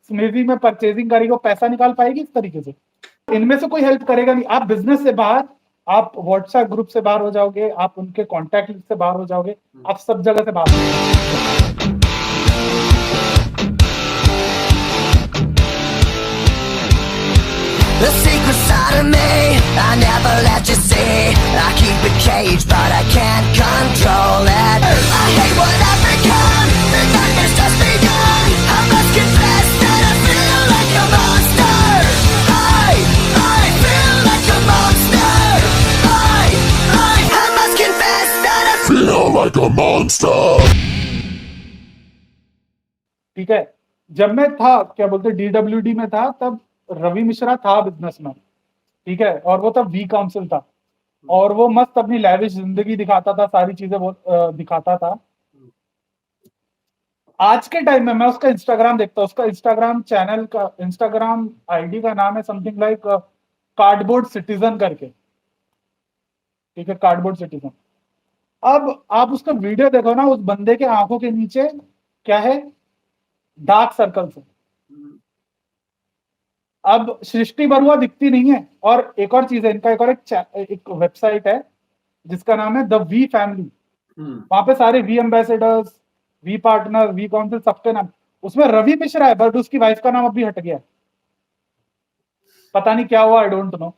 स्मिदी में परचेजिंग करेगी वो पैसा निकाल पाएगी इस तरीके से? इनमें से कोई हेल्प करेगा नहीं। आप बिजनेस से बाहर, आप व्हाट्सएप ग्रुप से बाहर हो जाओगे, आप उनके कॉन्टैक्ट लिस्ट से बाहर हो जाओगे, आप सब जगह से बाहर हो जाओगे। The secret side of me, I never let you see. I keep it caged, but I can't control it. I hate what I've become, the nightmare's just begun. I must confess that I feel like a monster. I feel like a monster. I must confess that I feel like a monster. ठीक है, जब मैं था क्या बोलते DWD में था, तब रवि मिश्रा था बिजनेसमैन, ठीक है, और वो तब वी काउंसिल था, और वो मस्त अपनी लैविश जिंदगी दिखाता था, सारी चीजें वो दिखाता था। आज के टाइम में मैं उसका इंस्टाग्राम देखता हूँ, उसका इंस्टाग्राम चैनल का, इंस्टाग्राम आईडी का नाम है समथिंग लाइक कार्डबोर्ड सिटीजन करके, ठीक है, कार्डबोर्ड सिटीजन। अब आप उसका वीडियो देखो ना, उस बंदे के आंखों के नीचे क्या है? डार्क सर्कल्स है। अब सृष्टि बरुआ दिखती नहीं है। और एक और चीज है, इनका एक और एक वेबसाइट है जिसका नाम है द वी फैमिली। वहां पे सारे V ambassadors, V partner, V council, सबके नाम, उसमें रवि मिश्रा है, बट उसकी वाइफ का नाम अभी हट गया, पता नहीं क्या हुआ, आई डोंट नो,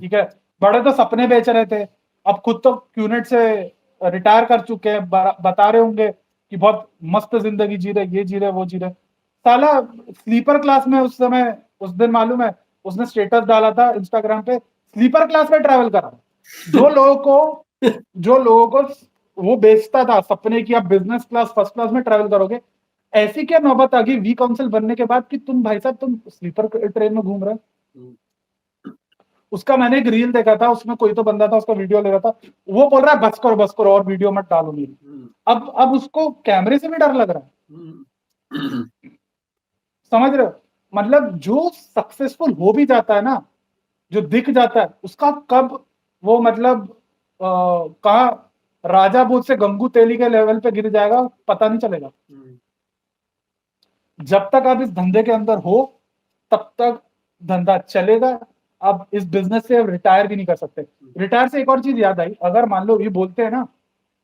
ठीक है। बड़े तो सपने बेच रहे थे, अब खुद तो क्यूनेट से रिटायर कर चुके हैं, बता रहे होंगे कि बहुत मस्त जिंदगी जी रहे, ये जी रहे, वो जी रहे। साला स्लीपर क्लास में उस समय, उस दिन मालूम है उसने स्टेटस डाला था इंस्टाग्राम पे, स्लीपर क्लास में ट्रैवल करा। जो लोगों को वो बेचता था सपने की आप बिजनेस क्लास, फर्स्ट क्लास में ट्रैवल करोगे, ऐसी क्या नौबत आ गई वी काउंसिल बनने के बाद कि तुम भाई साहब तुम स्लीपर ट्रेन में घूम रहे हो। उसका मैंने एक रील देखा था, उसमें कोई तो बंदा था, उसका वीडियो ले रहा था, वो बोल रहा है बस करो और वीडियो मत डालो मेरी। अब उसको कैमरे से भी डर लग रहा है। समझ रहे हो? मतलब जो सक्सेसफुल हो भी जाता है ना, जो दिख जाता है, उसका कब वो मतलब कहा राजा बोझ से गंगू तेली के लेवल पे गिर जाएगा पता नहीं चलेगा। जब तक आप इस धंधे के अंदर हो तब तक धंधा चलेगा। आप इस बिजनेस से रिटायर भी नहीं कर सकते। रिटायर से एक और चीज याद आई, अगर मान लो ये बोलते हैं ना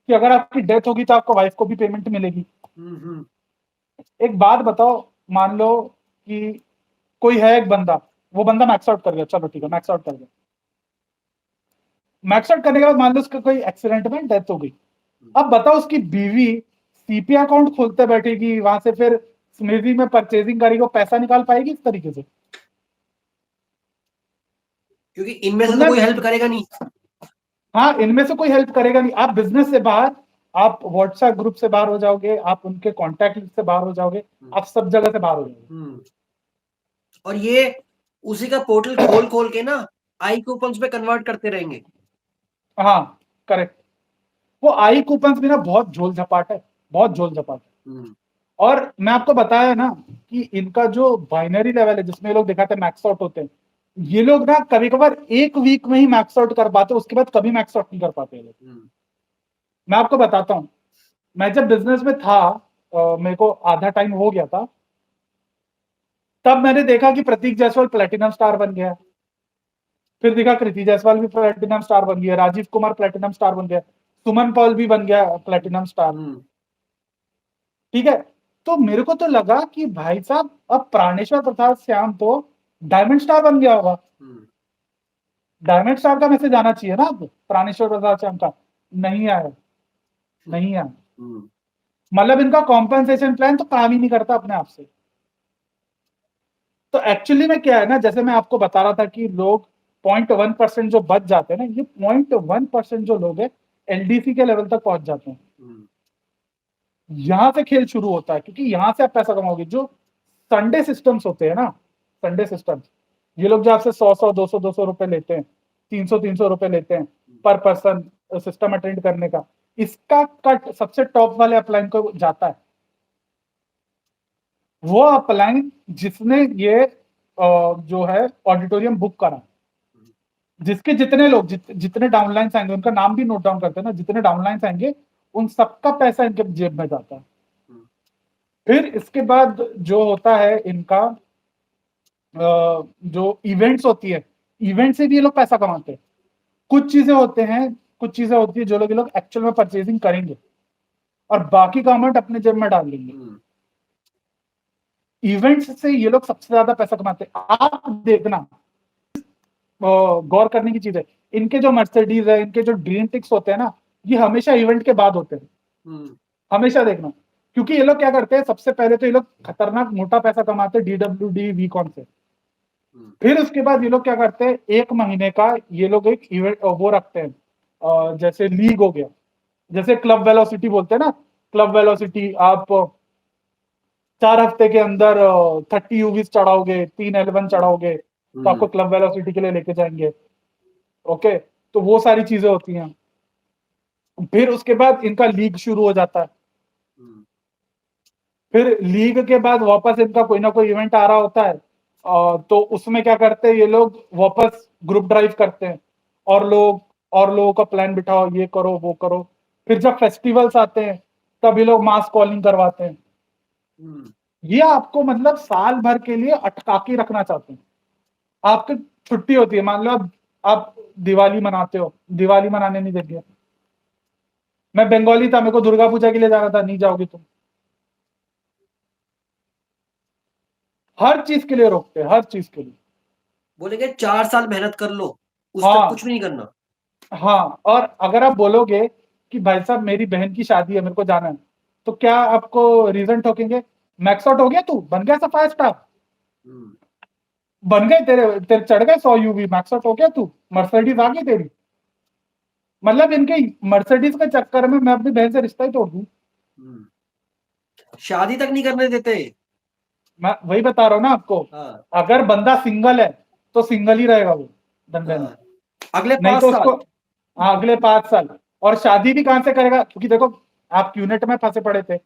कि अगर आपकी डेथ होगी तो आपको वाइफ को भी पेमेंट मिलेगी। एक बात बताओ, मान लो कि कोई है एक बंदा, वो बंदा मैक्स आउट कर गया, चलो ठीक है मैक्स आउट कर गया, मैक्स आउट करने के बाद मान लो उसका कोई एक्सीडेंट में डेथ हो गई। अब बताओ उसकी बीवी सीपी अकाउंट खोलते बैठेगी, वहां से फिर स्मिदी में परचेजिंग करेगी, वो पैसा निकाल पाएगी इस तरीके से? क्योंकि इनमें से तो कोई हेल्प करेगा नहीं। हाँ, इनमें से कोई हेल्प करेगा नहीं। आप बिजनेस से बाहर, आप व्हाट्सएप ग्रुप से बाहर हो जाओगे, आप उनके कॉन्टैक्ट लिस्ट से बाहर हो जाओगे, आप सब जगह से बाहर हो जाओगे। और ये उसी का पोर्टल खोल के ना आई कूपन्स पे कन्वर्ट करते रहेंगे। हाँ करेक्ट। वो आई कूपन्स भी ना बहुत झोल झपाट है, बहुत झोल झपाट है। और मैं आपको बताया ना कि इनका जो बाइनरी लेवल है जिसमें लोग दिखाते हैं मैक्स आउट होते हैं, ये लोग ना कभी कभार एक वीक में ही मैक्स आउट कर पाते, उसके बाद कभी मैक्स आउट नहीं कर पाते लोग। मैं आपको बताता हूँ, मैं जब बिजनेस में था, मेरे को आधा टाइम हो गया था, तब मैंने देखा कि प्रतीक जायसवाल प्लेटिनम स्टार बन गया, फिर देखा कृति जायसवाल भी प्लेटिनम स्टार बन गया, राजीव कुमार प्लेटिनम स्टार बन गया, सुमन पॉल भी बन गया प्लेटिनम स्टार, ठीक है। तो मेरे को तो लगा कि भाई साहब अब प्राणेश्वर प्रसाद श्याम तो डायमंड स्टार बन गया होगा। डायमंड स्टार का मैसेज आना चाहिए ना अब प्राणेश्वर प्रसाद श्याम का, नहीं आया, नहीं आया। मतलब इनका कॉम्पेंसेशन प्लान तो काम ही नहीं करता अपने आप से। तो एक्चुअली में क्या है ना, जैसे मैं आपको बता रहा था कि लोग 0.1% जो बच जाते हैं ना, ये 0.1% जो लोग हैं एलडीसी के लेवल तक पहुंच जाते हैं। यहां से खेल शुरू होता है, क्योंकि यहां से आप पैसा कमाओगे। जो संडे सिस्टम्स होते हैं ना, संडे सिस्टम्स, ये लोग जो आपसे 100 200 रुपए लेते हैं, 300 रुपए लेते हैं पर पर्सन सिस्टम अटेंड करने का, इसका कट सबसे टॉप वाले अपलाइन को जाता है। वो अपलाइन जिसने ये जो है ऑडिटोरियम बुक करा, जिसके जितने लोग जितने डाउनलाइंस आएंगे, उनका नाम भी नोट डाउन करते हैं ना, जितने डाउनलाइंस आएंगे उन सबका पैसा इनके जेब में जाता है। फिर इसके बाद जो होता है इनका जो इवेंट्स होती है, इवेंट से भी ये लोग पैसा कमाते हैं। कुछ चीजें होती है जो लोग ये लोग एक्चुअल में परचेजिंग करेंगे और बाकी का अमाउंट अपने जेब में डाल देंगे। इवेंट्स से ये लोग सबसे ज्यादा पैसा कमाते हैं। आप देखना, गौर करने की चीज है, इनके जो मर्सिडीज है, इनके जो ड्रीम टिक्स होते हैं ना, ये हमेशा इवेंट के बाद होते हैं। हमेशा देखना, क्योंकि ये लोग क्या करते हैं, सबसे पहले तो ये लोग खतरनाक मोटा पैसा कमाते हैं DWD वीकॉन से। फिर उसके बाद ये लोग क्या करते हैं, 1 महीने का ये लोग एक इवेंट वो रखते हैं, जैसे लीग हो गया, जैसे क्लब वेलोसिटी बोलते हैं ना, क्लब वेलोसिटी आप 4 हफ्ते के अंदर 30 यूवीज चढ़ाओगे, 3 L1 चढ़ाओगे, तो आपको क्लब वेलोसिटी के लिए लेके जाएंगे। ओके, तो वो सारी चीजें होती हैं। फिर उसके बाद इनका लीग शुरू हो जाता है। फिर लीग के बाद वापस इनका कोई ना कोई इवेंट आ रहा होता है, तो उसमें क्या करते हैं ये लोग, वापस ग्रुप ड्राइव करते हैं और लोगों का प्लान बिठाओ, ये करो वो करो। फिर जब फेस्टिवल्स आते हैं तब ये लोग मास कॉलिंग करवाते हैं। ये आपको मतलब साल भर के लिए अटका के रखना चाहते हैं। आपकी छुट्टी होती है, मान लो आप दिवाली मनाते हो, दिवाली मनाने नहीं देंगे। मैं बंगाली था, मेरे को दुर्गा पूजा के लिए जाना था, नहीं जाओगे तुम। हर चीज के लिए रोकते हैं, हर चीज के लिए। बोलेंगे 4 साल मेहनत कर लो, उस हाँ। तक कुछ भी नहीं करना। हाँ, और अगर आप बोलोगे कि भाई साहब मेरी बहन की शादी है, मेरे को जाना है, तो क्या आपको रीजन ठोकेंगे? मैक्स आउट हो गया, तू बन गया सफाया स्टाफ, बन गए, तेरे चढ़ गए 100 यूवी, मैक्स आउट हो गया, तू मर्सिडीज आ गई तेरी। मतलब इनके मर्सिडीज के चक्कर में मैं अपनी बहन से रिश्ता ही तोड़ दूं। शादी तक नहीं करने देते। मैं वही बता रहा हूँ ना आपको। हाँ। अगर बंदा सिंगल है तो सिंगल ही रहेगा वो धंधे में। अगले नहीं 5 तो साल। उसको, हाँ, अगले 5 साल। और शादी भी कहां से करेगा? क्योंकि देखो, आप क्यूनेट में फंसे पड़े थे,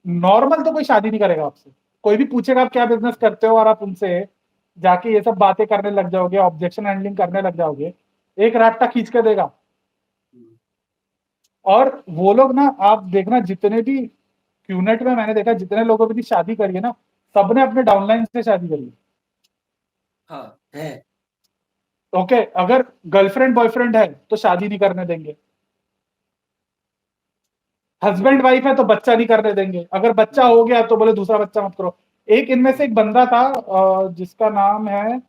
नॉर्मल तो कोई शादी नहीं करेगा आपसे। कोई भी पूछेगा आप क्या बिजनेस करते हो, और आप उनसे जाके ये सब बातें करने लग जाओगे, ऑब्जेक्शन हैंडलिंग करने लग जाओगे, एक रास्ता खींच के देगा। और वो लोग ना, आप देखना, जितने भी क्यूनेट में मैंने देखा, जितने लोगों की शादी करी है ना, सबने अपने डाउनलाइन से शादी करी है। हाँ है। ओके, अगर गर्लफ्रेंड बॉयफ्रेंड है तो शादी नहीं करने देंगे, हस्बैंड वाइफ है तो बच्चा नहीं करने देंगे, अगर बच्चा हो गया तो बोले दूसरा बच्चा मत करो। एक इनमें से एक बंदा था, जिसका नाम है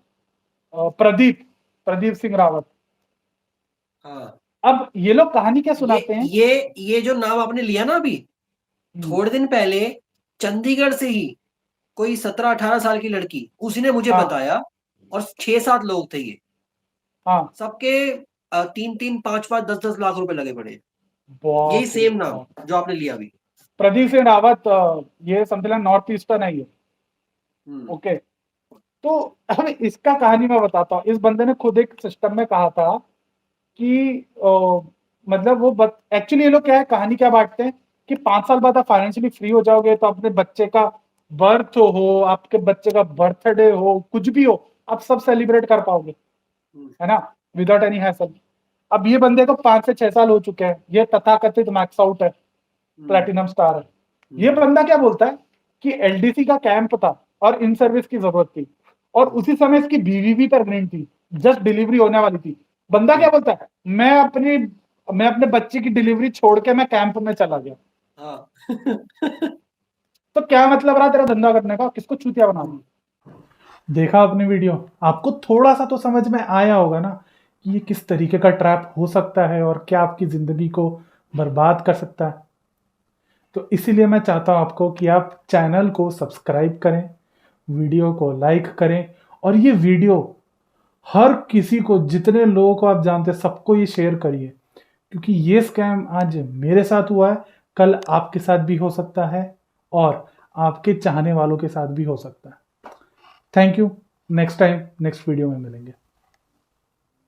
प्रदीप सिंह रावत। हाँ। अब ये लोग कहानी क्या सुनाते हैं? ये जो नाम आपने लिया ना अभी, थोड़े दिन पहले चंडीगढ़ से ही कोई 17-18 साल की लड़की, उसी ने मुझे हाँ। बताया, और 6-7 लोग थे ये, हाँ, सबके 3-3, 5-5, 10-10 लाख रुपए लगे पड़े। बाप यही रे सेम नाम बाप। जो आपने लिया अभी। प्रदीप सिंह रावत, ये समथिंग नॉर्थ ईस्टर्न है ये। ओके, तो अब इसका कहानी मैं बताता हूँ। इस बंदे ने खुद एक सिस्टम में कहा था कि मतलब वो एक्चुअली ये लोग क्या है, कहानी क्या बांटते हैं कि 5 साल बाद आप फाइनेंशियली फ्री हो जाओगे तो अपने बच्चे का बर्थ हो, आपके बच्चे का बर्थडे हो, कुछ भी हो, आप सब सेलिब्रेट कर पाओगे, है ना, विदाउट एनी हैसल। अब ये बंदे को 5 से 6 साल हो चुके हैं, ये तथाकथित मैक्स आउट है, प्लैटिनम स्टार है। ये बंदा क्या बोलता है कि LDC का कैंप था और इन सर्विस की जरूरत थी, और उसी समय इसकी बीवी भी प्रेग्नेंट थी, जस्ट डिलीवरी होने वाली थी। बंदा क्या बोलता है, मैं अपने बच्चे की डिलीवरी छोड़ के मैं कैंप में चला गया। हाँ। तो क्या मतलब रहा तेरा धंधा करने का? किसको चूतिया बना दिया? देखा आपने वीडियो, आपको थोड़ा सा तो समझ में आया होगा ना कि ये किस तरीके का ट्रैप हो सकता है और क्या आपकी जिंदगी को बर्बाद कर सकता है। तो इसीलिए मैं चाहता हूं आपको कि आप चैनल को सब्सक्राइब करें, वीडियो को लाइक करें, और ये वीडियो हर किसी को, जितने लोगों को आप जानते हैं, सबको ये शेयर करिए, क्योंकि ये स्कैम आज मेरे साथ हुआ है, कल आपके साथ भी हो सकता है, और आपके चाहने वालों के साथ भी हो सकता है। Thank you. Next time next video में मिलेंगे।